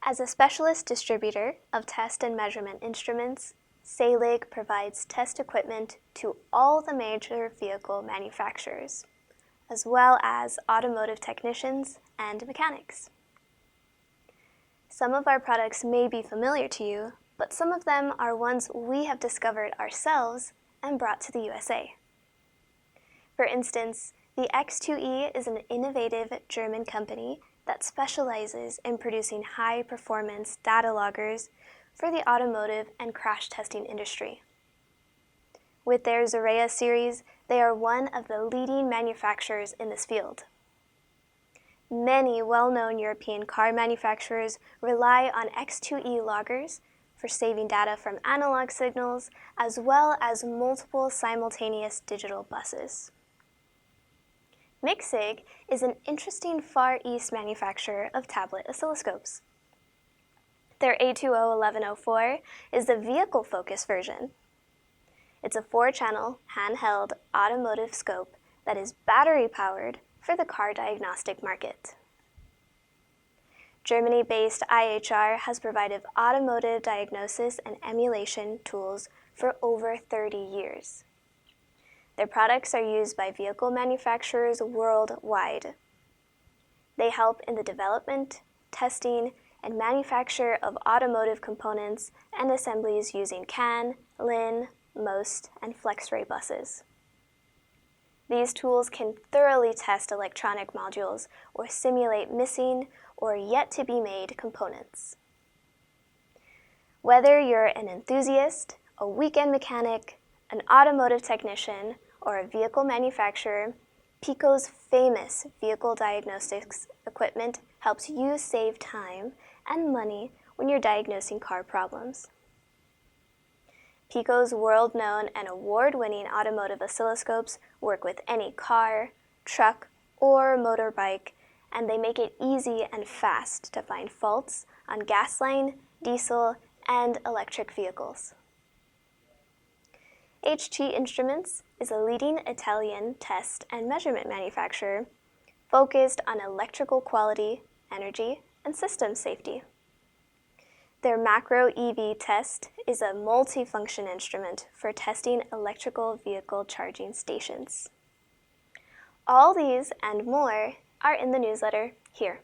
As a specialist distributor of test and measurement instruments, Saelig provides test equipment to all the major vehicle manufacturers, as well as automotive technicians and mechanics. Some of our products may be familiar to you, but some of them are ones we have discovered ourselves and brought to the USA. For instance, the X2E is an innovative German company that specializes in producing high-performance data loggers for the automotive and crash testing industry. With their Zorea series, they are one of the leading manufacturers in this field. Many well-known European car manufacturers rely on X2E loggers for saving data from analog signals, as well as multiple simultaneous digital buses. Mixig is an interesting Far East manufacturer of tablet oscilloscopes. Their A201104 is the vehicle-focused version. It's a 4-channel, handheld automotive scope that is battery-powered for the car diagnostic market. Germany-based IHR has provided automotive diagnosis and emulation tools for over 30 years. Their products are used by vehicle manufacturers worldwide. They help in the development, testing, and manufacture of automotive components and assemblies using CAN, LIN, MOST, and FlexRay buses. These tools can thoroughly test electronic modules or simulate missing or yet-to-be-made components. Whether you're an enthusiast, a weekend mechanic, an automotive technician, or a vehicle manufacturer, Pico's famous vehicle diagnostics equipment helps you save time and money when you're diagnosing car problems. Pico's world-known and award-winning automotive oscilloscopes work with any car, truck, or motorbike, and they make it easy and fast to find faults on gasoline, diesel, and electric vehicles. HT Instruments is a leading Italian test and measurement manufacturer focused on electrical quality, energy, and system safety. Their Macro EV test is a multifunction instrument for testing electrical vehicle charging stations. All these and more are in the newsletter here.